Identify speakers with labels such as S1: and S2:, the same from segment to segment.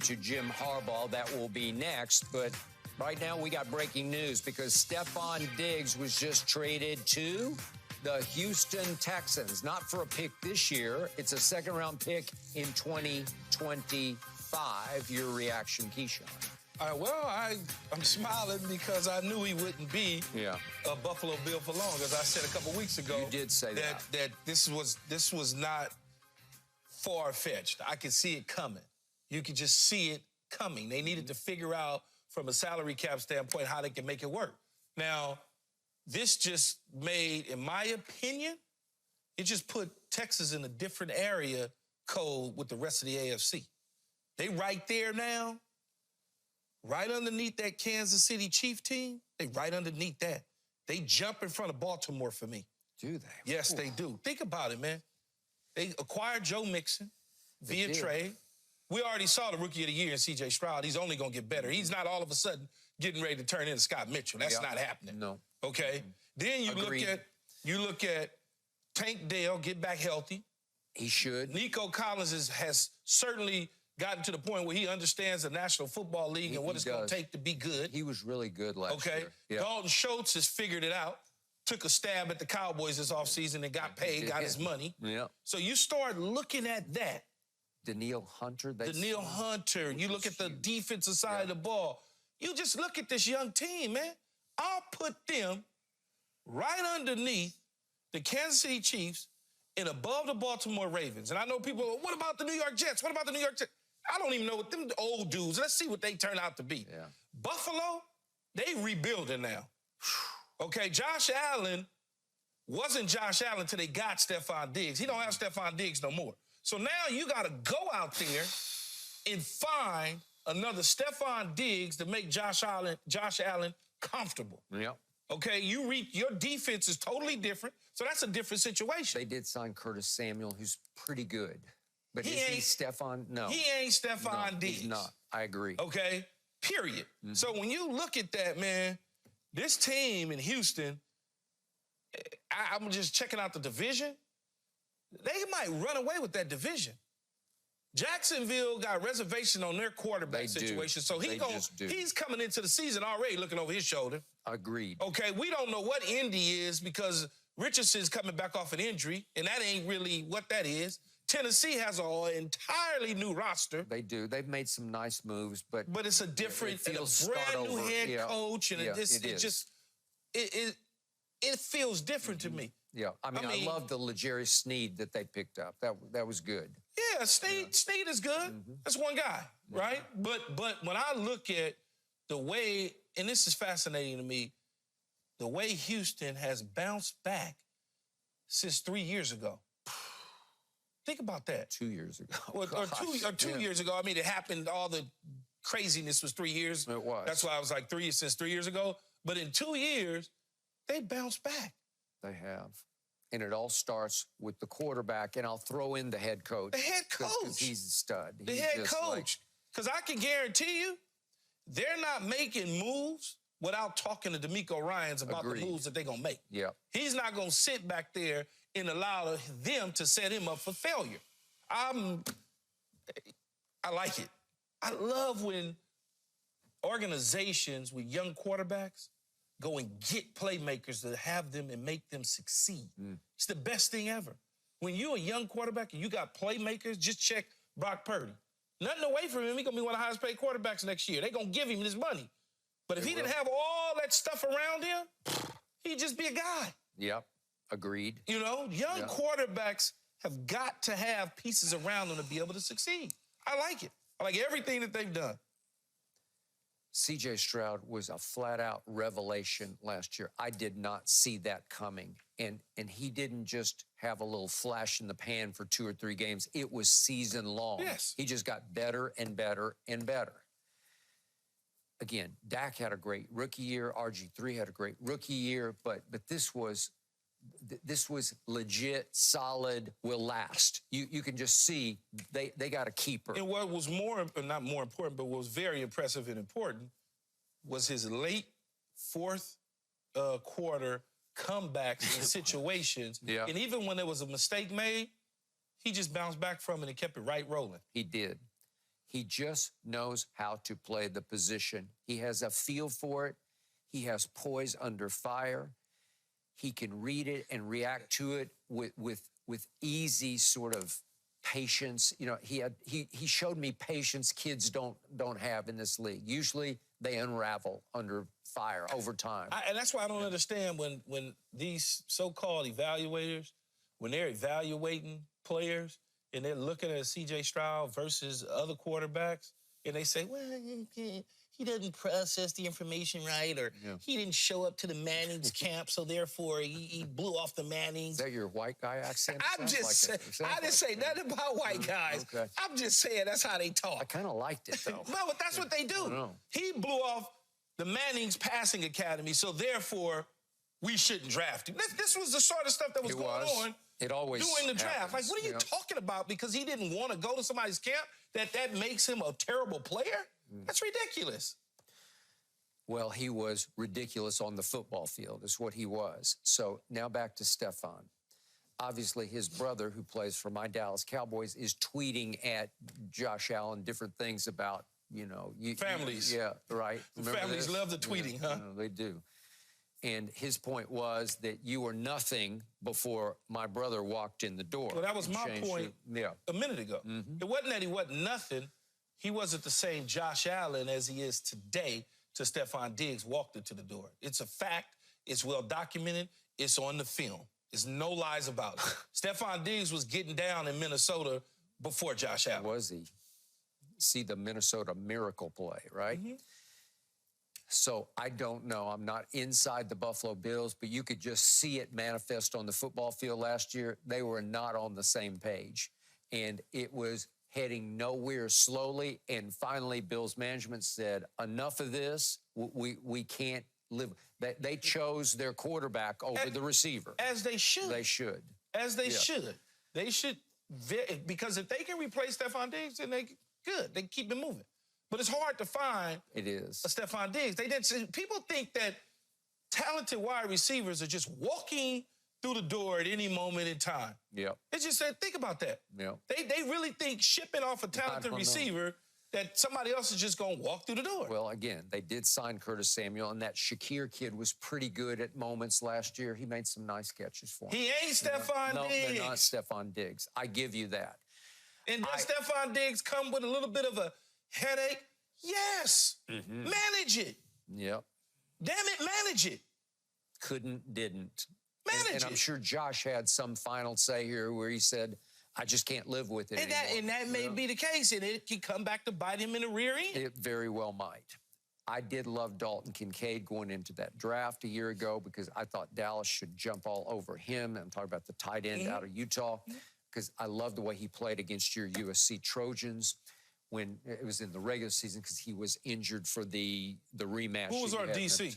S1: to Jim Harbaugh. That will be next. But right now we got breaking news because Stephon Diggs was just traded to the Houston Texans. Not for a pick this year. It's a second-round pick in 2025. Your reaction, Keyshawn?
S2: I'm smiling because I knew he wouldn't be a Buffalo Bill for long. As I said a couple weeks ago,
S1: you did say
S2: that this was not far-fetched. I could see it coming. You could just see it coming. They needed to figure out from a salary cap standpoint how they can make it work. Now, this just made, in my opinion, it just put Texas in a different area code with the rest of the AFC. They right there now. Right underneath that Kansas City Chief team, they right underneath that. They jump in front of Baltimore for me.
S1: Do they?
S2: Yes, they do. Think about it, man. They acquired Joe Mixon via trade. We already saw the Rookie of the Year in C.J. Stroud. He's only going to get better. He's not all of a sudden getting ready to turn into Scott Mitchell. That's not happening.
S1: No.
S2: Okay? Then you look at Tank Dell, get back healthy.
S1: He should.
S2: Nico Collins has certainly gotten to the point where he understands the National Football League and what it's going to take to be good.
S1: He was really good last year.
S2: Okay? Dalton Schultz has figured it out. Took a stab at the Cowboys this offseason and got paid, got his money.
S1: Yeah.
S2: So you start looking at that.
S1: Daniil Hunter.
S2: Daniil Hunter. You look at the defensive side of the ball. You just look at this young team, man. I'll put them right underneath the Kansas City Chiefs and above the Baltimore Ravens. And I know people, what about the New York Jets? What about the New York Jets? I don't even know what them old dudes. Let's see what they turn out to be.
S1: Yeah.
S2: Buffalo, they rebuilding now. Okay, Josh Allen wasn't Josh Allen until they got Stephon Diggs. He don't have Stephon Diggs no more. So now you got to go out there and find another Stephon Diggs to make Josh Allen comfortable.
S1: Yeah.
S2: Okay, your defense is totally different, so that's a different situation.
S1: They did sign Curtis Samuel, who's pretty good. But is he Stephon? No.
S2: He ain't Stephon Diggs.
S1: He's not. I agree.
S2: Okay, period. Mm-hmm. So when you look at that, man, this team in Houston, I'm just checking out the division. They might run away with that division. Jacksonville got reservation on their quarterback situation, so he's coming into the season already looking over his shoulder.
S1: Agreed.
S2: Okay, we don't know what Indy is because Richardson's coming back off an injury, and that ain't really what that is. Tennessee has an entirely new roster.
S1: They do. They've made some nice moves, but
S2: it's a different, and a brand new head coach, and it feels different to me.
S1: Yeah, I mean, I love the L'Jarius Sneed that they picked up. That was good.
S2: Yeah, Sneed is good. Mm-hmm. That's one guy, right? But when I look at the way, and this is fascinating to me, the way Houston has bounced back since 3 years ago. Think about that.
S1: 2 years ago.
S2: Or 2 years ago. I mean, it happened, all the craziness was 3 years.
S1: It was.
S2: That's why I was like since 3 years ago. But in 2 years, they bounced back.
S1: They have. And it all starts with the quarterback, and I'll throw in the head coach.
S2: The head coach.
S1: Because he's a stud.
S2: The head coach. Because I can guarantee you, they're not making moves without talking to DeMeco Ryans about the moves that they're going to make.
S1: Yeah.
S2: He's not going to sit back there and allow them to set him up for failure. I like it. I love when organizations with young quarterbacks go and get playmakers to have them and make them succeed. It's the best thing ever. When you're a young quarterback and you got playmakers, just check Brock Purdy. Nothing away from him. He's going to be one of the highest paid quarterbacks next year. They're going to give him his money. But if he didn't have all that stuff around him, he'd just be a guy.
S1: Yep. Agreed.
S2: You know, young quarterbacks have got to have pieces around them to be able to succeed. I like it. I like everything that they've done.
S1: C.J. Stroud was a flat-out revelation last year. I did not see that coming. And he didn't just have a little flash in the pan for 2 or 3 games. It was season long.
S2: Yes.
S1: He just got better and better and better. Again, Dak had a great rookie year. RG3 had a great rookie year. But this was legit, solid, will last. You can just see they got a keeper.
S2: And what was not more important, but what was very impressive and important was his late fourth quarter comebacks in situations.
S1: Yeah.
S2: And even when there was a mistake made, he just bounced back from it and kept it right rolling.
S1: He did. He just knows how to play the position. He has a feel for it. He has poise under fire. He can read it and react to it with easy sort of patience. You know, he showed me patience kids don't have in this league. Usually they unravel under fire over time.
S2: And that's why I don't understand when these so-called evaluators, when they're evaluating players and they're looking at C.J. Stroud versus other quarterbacks, and they say, well, he doesn't process the information right, or he didn't show up to the Manning's camp, so therefore he blew off the Mannings.
S1: Is that your white guy accent?
S2: I'm just saying. I didn't say nothing about white guys.
S1: Okay.
S2: I'm just saying that's how they talk.
S1: I kind of liked it, though.
S2: No, but that's what they do. He blew off the Manning's passing academy, so therefore we shouldn't draft him. This was the sort of stuff that was going on.
S1: It always
S2: during the draft.
S1: happens.
S2: Like, what are you talking about? Because he didn't want to go to somebody's camp, that makes him a terrible player? That's ridiculous.
S1: Well, he was ridiculous on the football field, is what he was. So now back to Stephon. Obviously, his brother, who plays for my Dallas Cowboys, is tweeting at Josh Allen different things about, you know...
S2: Families.
S1: Yeah, right.
S2: Families love the tweeting, huh?
S1: They do. And his point was that you were nothing before my brother walked in the door.
S2: Well, that was my point a minute ago. It wasn't that he wasn't nothing. He wasn't the same Josh Allen as he is today till Stephon Diggs walked into the door. It's a fact. It's well documented. It's on the film. There's no lies about it. Stephon Diggs was getting down in Minnesota before Josh Allen.
S1: Was he? See the Minnesota Miracle play, right? So I don't know. I'm not inside the Buffalo Bills, but you could just see it manifest on the football field last year. They were not on the same page, and it was heading nowhere slowly. And finally, Bills management said, enough of this. We can't live. They chose their quarterback over the receiver.
S2: As they should.
S1: They should.
S2: As they should. They should. Because if they can replace Stephon Diggs, then they good. They keep it moving. But it's hard to find
S1: a
S2: Stephon Diggs. People think that talented wide receivers are just walking through the door at any moment in time. It's just said, think about that. They really think shipping off a talented receiver that somebody else is just going to walk through the door.
S1: Well, again, they did sign Curtis Samuel, and that Shakir kid was pretty good at moments last year. He made some nice catches for him.
S2: He ain't Stephon Diggs.
S1: No, they're not Stephon Diggs. I give you that.
S2: And does Stephon Diggs come with a little bit of a headache? Yes. Manage it. Damn it, manage it.
S1: Didn't.
S2: Manage it.
S1: And I'm sure Josh had some final say here where he said, I just can't live with it anymore.
S2: And that may be the case, and it can come back to bite him in the rear end.
S1: It very well might. I did love Dalton Kincaid going into that draft a year ago because I thought Dallas should jump all over him. I'm talking about the tight end out of Utah because I love the way he played against your USC Trojans when it was in the regular season because he was injured for the rematch.
S2: Who was our DC?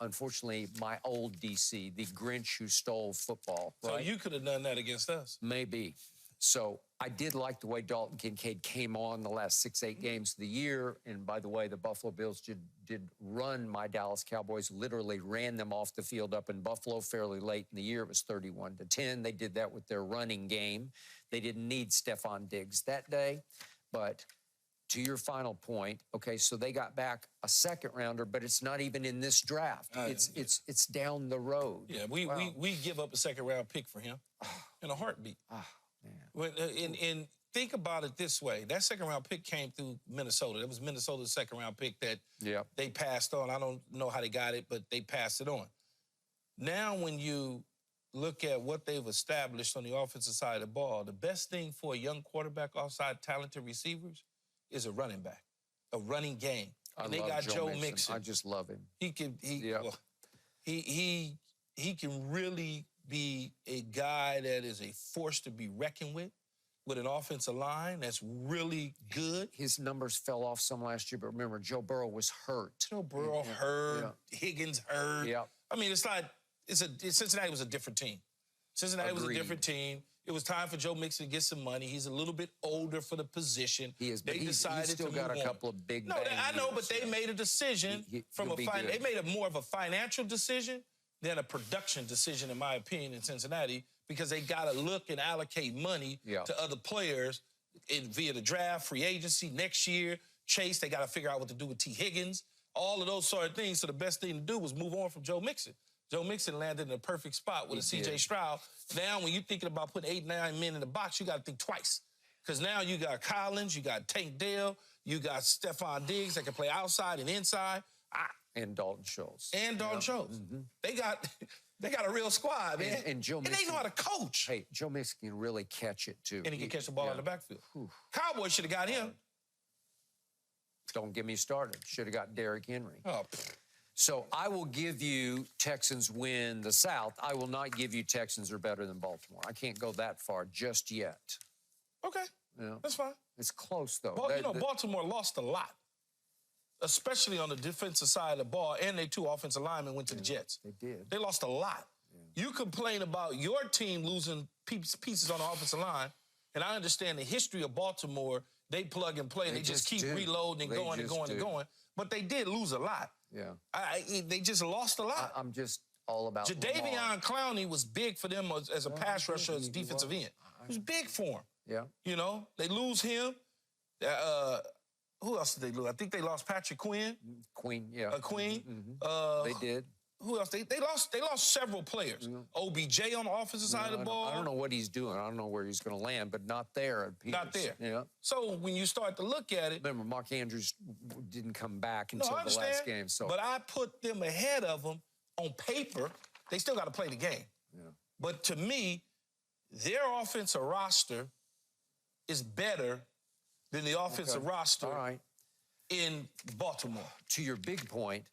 S1: Unfortunately, my old DC, the Grinch who stole football.
S2: So you could have done that against us.
S1: Maybe. So I did like the way Dalton Kincaid came on the last 6-8 games of the year. And by the way, the Buffalo Bills did run my Dallas Cowboys, literally ran them off the field up in Buffalo fairly late in the year. It was 31-10. They did that with their running game. They didn't need Stephon Diggs that day. But to your final point, okay, so they got back a second rounder, but it's not even in this draft. It's down the road.
S2: Yeah, we give up a second round pick for him in a heartbeat. Man. And think about it this way. That second round pick came through Minnesota. That was Minnesota's second round pick that they passed on. I don't know how they got it, but they passed it on. Now when you look at what they've established on the offensive side of the ball, the best thing for a young quarterback outside talented receivers is a running back, a running game. And they got Joe Mixon.
S1: I just love him.
S2: He can really be a guy that is a force to be reckoned with an offensive line that's really good.
S1: His numbers fell off some last year, but remember, Joe Burrow was hurt.
S2: Joe Burrow hurt. Higgins hurt. I mean, Cincinnati was a different team. Cincinnati was a different team. It was time for Joe Mixon to get some money. He's a little bit older for the position.
S1: He is, but he's still got a couple of big bang
S2: I know, but they made a decision they made more of a financial decision than a production decision, in my opinion, in Cincinnati, because they got to look and allocate money to other players via the draft, free agency, next year, Chase, they got to figure out what to do with T. Higgins, all of those sort of things. So the best thing to do was move on from Joe Mixon. Joe Mixon landed in a perfect spot with a C.J. Stroud. Now, when you're thinking about putting 8, 9 men in the box, you got to think twice. Because now you got Collins, you got Tank Dell, you got Stephon Diggs that can play outside and inside.
S1: And Dalton Schultz.
S2: And Dalton Schultz. They got a real squad, man.
S1: And Joe Mixon.
S2: And they know how to coach.
S1: Hey, Joe Mixon can really catch it, too.
S2: And he can catch the ball in the backfield. Cowboys should have got him.
S1: Don't get me started. Should have got Derrick Henry.
S2: Oh,
S1: So I will give you Texans win the South. I will not give you Texans are better than Baltimore. I can't go that far just yet.
S2: okay.
S1: Yeah.
S2: That's fine.
S1: It's close, though.
S2: Baltimore lost a lot, especially on the defensive side of the ball, and their 2 offensive linemen went to the Jets.
S1: They did.
S2: They lost a lot. Yeah. You complain about your team losing pieces on the offensive line, and I understand the history of Baltimore. They plug and play. They just keep reloading and going and going and going. But they did lose a lot.
S1: Yeah.
S2: They just lost a lot.
S1: I'm just all about
S2: Jadeveon Clowney was big for them as a pass rusher, as defensive end. It was big for him.
S1: Yeah.
S2: You know, they lose him. Who else did they lose? I think they lost Patrick Quinn.
S1: Queen, yeah.
S2: Queen.
S1: They did.
S2: Who else? They lost several players. OBJ on the offensive side of the ball.
S1: I don't know what he's doing. I don't know where he's going to land, but not there at Peters.
S2: Not there.
S1: Yeah.
S2: So when you start to look at it,
S1: remember, Mark Andrews didn't come back until the last game. So,
S2: but I put them ahead of them on paper. They still got to play the game.
S1: Yeah.
S2: But to me, their offensive roster is better than the offensive roster in Baltimore.
S1: To your big point,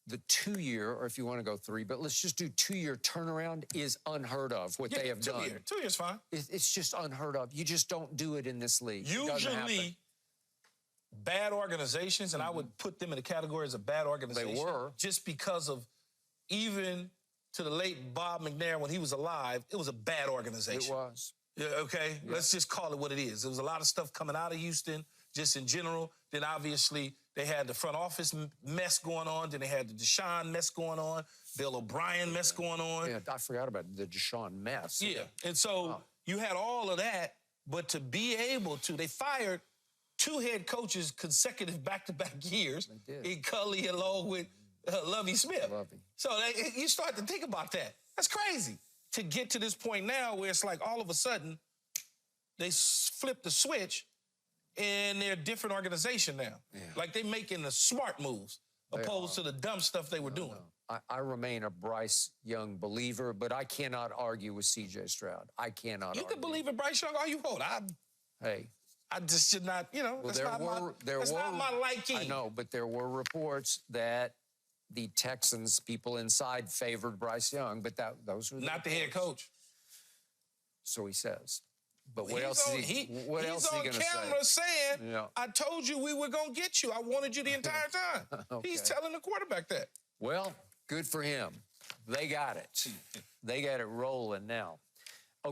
S1: the 2-year, or if you want to go 3, but let's just do 2-year turnaround is unheard of, what they have done.
S2: 2 years fine.
S1: It's just unheard of. You just don't do it in this league.
S2: Usually, bad organizations, and I would put them in the category as a bad organization.
S1: They were.
S2: Just because of, even to the late Bob McNair when he was alive, it was a bad organization.
S1: It was.
S2: Yeah, okay? Yeah. Let's just call it what it is. There was a lot of stuff coming out of Houston, just in general. Then obviously they had the front office mess going on. Then they had the Deshaun mess going on. Bill O'Brien mess going on.
S1: Yeah, I forgot about the Deshaun mess.
S2: Yeah, and so you had all of that, but to be able to, they fired 2 head coaches consecutive back-to-back years.
S1: They did.
S2: In Cully along with Lovie Smith.
S1: Lovie.
S2: So you start to think about that. That's crazy. To get to this point now where it's like all of a sudden they flip the switch and they're a different organization now. Yeah. Like they making the smart moves opposed to the dumb stuff they were doing.
S1: I remain a Bryce Young believer, but I cannot argue with C.J. Stroud. I cannot argue.
S2: You can believe in Bryce Young all you want. I just should not,
S1: well,
S2: that's not my liking.
S1: I know, but there were reports that the Texans, people inside, favored Bryce Young, but those were
S2: not the head coach.
S1: So he says. But what else is he going to say?
S2: He's on camera saying, I told you we were going to get you. I wanted you the entire time. Okay. He's telling the quarterback that.
S1: Well, good for him. They got it. They got it rolling now.